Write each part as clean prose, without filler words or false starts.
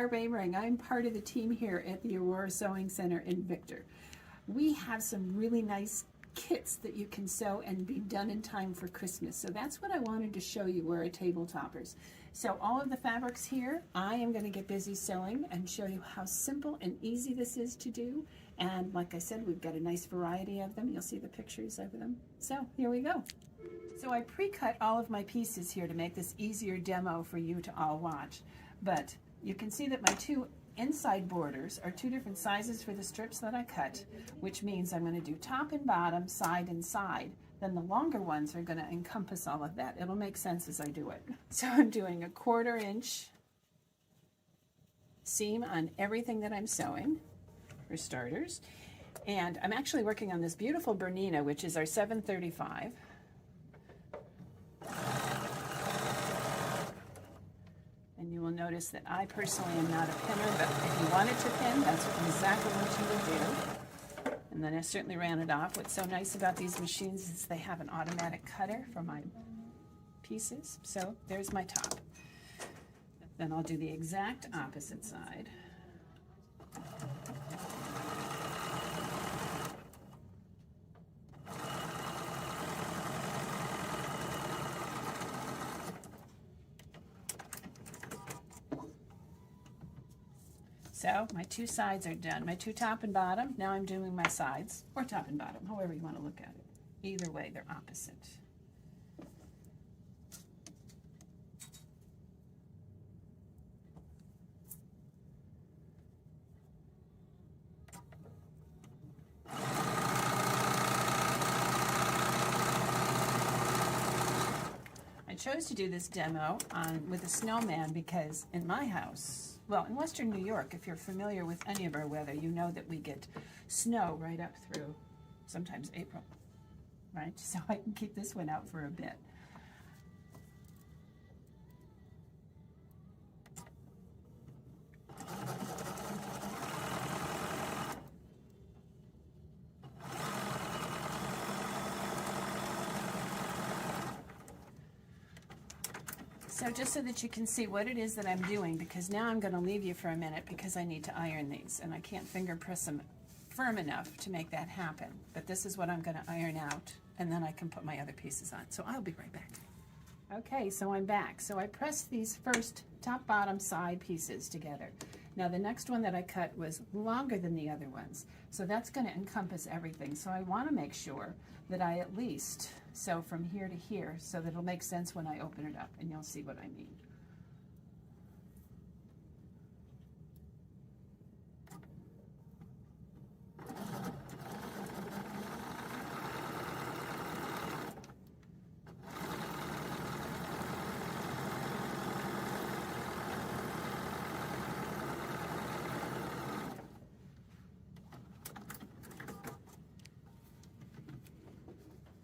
Barb Amering. I'm part of the team here at the Aurora Sewing Center in Victor. We have some really nice kits that you can sew and be done in time for Christmas. So that's what I wanted to show you were our table toppers. So all of the fabrics here, I am going to get busy sewing and show you how simple and easy this is to do. And like I said, we've got a nice variety of them. You'll see the pictures of them. So here we go. So I pre-cut all of my pieces here to make this easier demo for you to all watch. But you can see that my two inside borders are two different sizes for the strips that I cut, which means I'm going to do top and bottom, side and side. Then the longer ones are going to encompass all of that. It'll make sense as I do it. So I'm doing a 1/4 inch seam on everything that I'm sewing, for starters. And I'm actually working on this beautiful Bernina, which is our 735. And you will notice that I personally am not a pinner, but if you wanted to pin, that's exactly what you would do. And then I certainly ran it off. What's so nice about these machines is they have an automatic cutter for my pieces. So there's my top. Then I'll do the exact opposite side. So my two sides are done. My two top and bottom. Now I'm doing my sides, or top and bottom, however you want to look at it. Either way, they're opposite. I chose to do this demo with a snowman because in my house, well, in Western New York, if you're familiar with any of our weather, you know that we get snow right up through sometimes April, right? So I can keep this one out for a bit. So just so that you can see what it is that I'm doing, because now I'm going to leave you for a minute because I need to iron these and I can't finger press them firm enough to make that happen. But this is what I'm going to iron out, and then I can put my other pieces on. So I'll be right back. Okay, so I'm back. So I pressed these first top, bottom, side pieces together. Now the next one that I cut was longer than the other ones. So that's going to encompass everything. So I want to make sure that I at least sew from here to here so that it'll make sense when I open it up, and you'll see what I mean.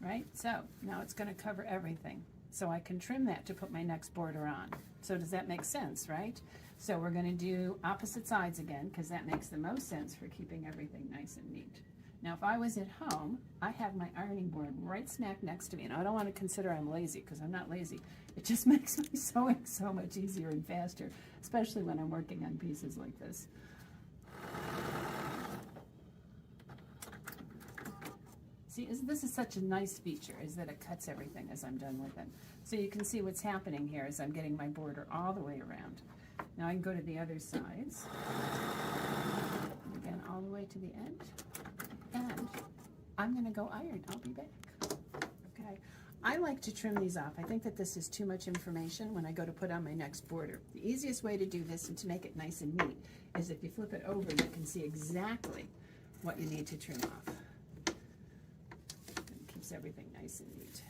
Right, so now it's going to cover everything. So I can trim that to put my next border on. So does that make sense, right? So we're going to do opposite sides again because that makes the most sense for keeping everything nice and neat. Now if I was at home, I have my ironing board right smack next to me, and I don't want to consider I'm lazy because I'm not lazy. It just makes my sewing so much easier and faster, especially when I'm working on pieces like this. See, this is such a nice feature, is that it cuts everything as I'm done with it. So you can see what's happening here as I'm getting my border all the way around. Now I can go to the other sides. Again, all the way to the end. And I'm going to go iron. I'll be back. Okay. I like to trim these off. I think that this is too much information when I go to put on my next border. The easiest way to do this and to make it nice and neat is if you flip it over, you can see exactly what you need to trim off. Everything nice and neat.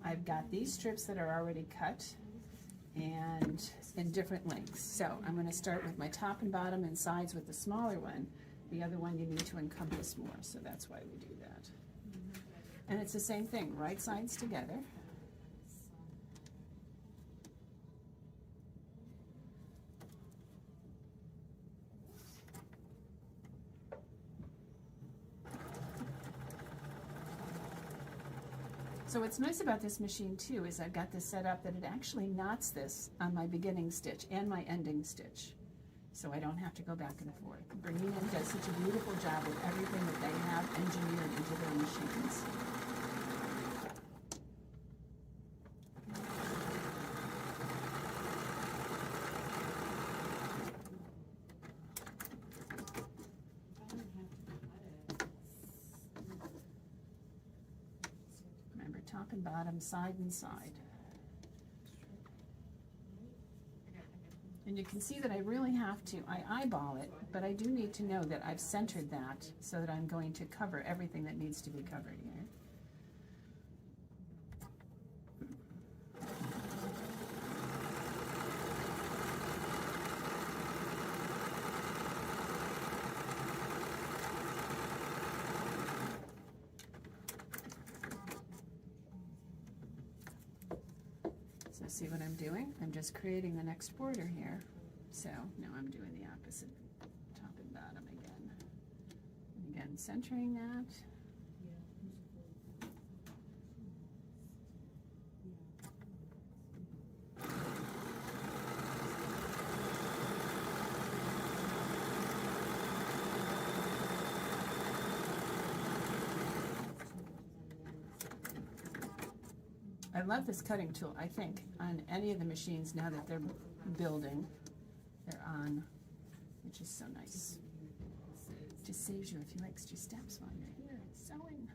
I've got these strips that are already cut and in different lengths. So I'm going to start with my top and bottom and sides with the smaller one. The other one you need to encompass more, so that's why we do that. And it's the same thing, right sides together. So what's nice about this machine too is I've got this set up that it actually knots this on my beginning stitch and my ending stitch. So I don't have to go back and forth. Bringing In does such a beautiful job with everything that they have engineered into their machines. Remember, top and bottom, side and side. And you can see that I really have to, I eyeball it, but I do need to know that I've centered that so that I'm going to cover everything that needs to be covered here. So see what I'm doing? I'm just creating the next border here. So now I'm doing the opposite, top and bottom again. And again, centering that. I love this cutting tool, I think, on any of the machines now that they're building, they're on, which is so nice. Just saves you a few extra steps while you're here sewing.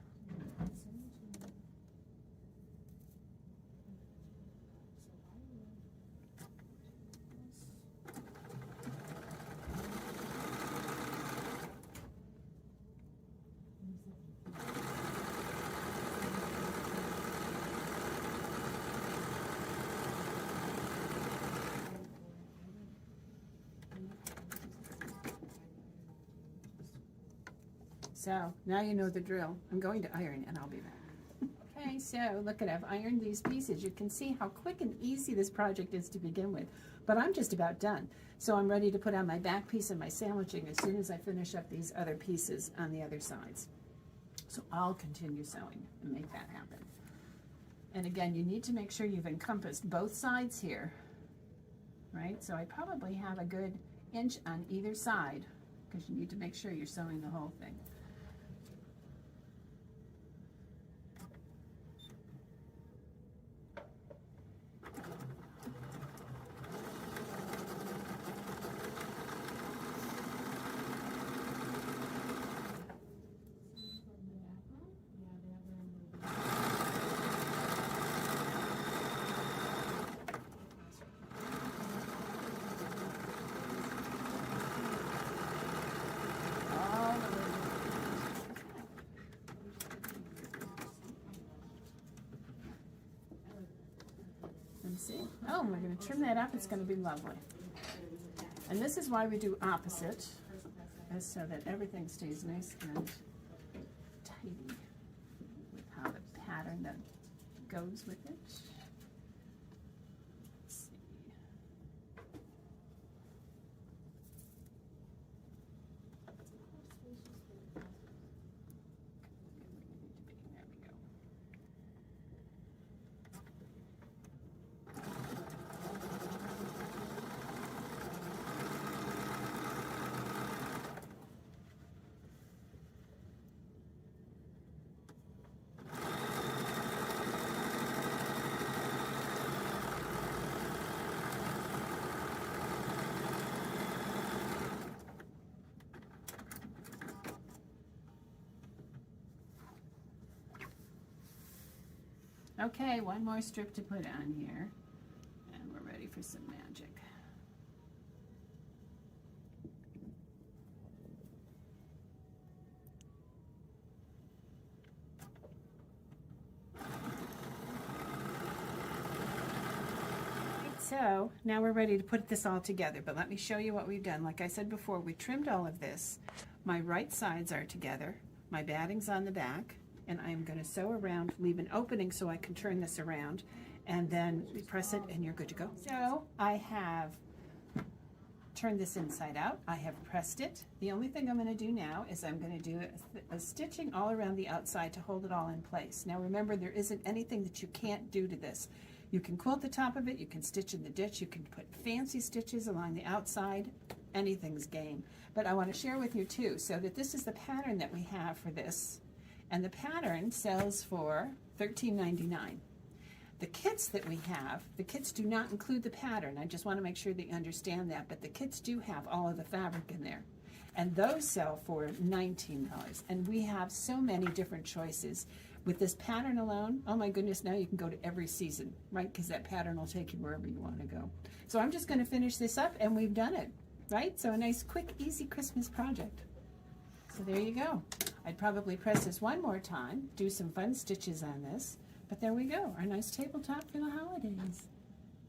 So now you know the drill. I'm going to iron and I'll be back. Okay, so look at, I've ironed these pieces. You can see how quick and easy this project is to begin with, but I'm just about done. So I'm ready to put on my back piece and my sandwiching as soon as I finish up these other pieces on the other sides. So I'll continue sewing and make that happen. And again, you need to make sure you've encompassed both sides here, right? So I probably have a good inch on either side because you need to make sure you're sewing the whole thing. See? Oh, we're going to trim that up. It's going to be lovely. And this is why we do opposite, is so that everything stays nice and tidy with how the pattern that goes with it. Let's see. There we go. Okay, one more strip to put on here, and we're ready for some magic. So now we're ready to put this all together, but let me show you what we've done. Like I said before, we trimmed all of this. My right sides are together, my batting's on the back, and I'm going to sew around, leave an opening so I can turn this around, and then press it and you're good to go. So I have turn this inside out. I have pressed it. The only thing I'm going to do now is I'm going to do a stitching all around the outside to hold it all in place. Now remember, there isn't anything that you can't do to this. You can quilt the top of it, you can stitch in the ditch, you can put fancy stitches along the outside, anything's game. But I want to share with you too, so that this is the pattern that we have for this, and the pattern sells for $13.99. The kits that we have, the kits do not include the pattern. I just want to make sure that you understand that, but the kits do have all of the fabric in there. And those sell for $19. And we have so many different choices. With this pattern alone, oh my goodness, now you can go to every season, right? Because that pattern will take you wherever you want to go. So I'm just going to finish this up and we've done it, right? So a nice, quick, easy Christmas project. So there you go. I'd probably press this one more time, do some fun stitches on this. But there we go, our nice tabletop for the holidays.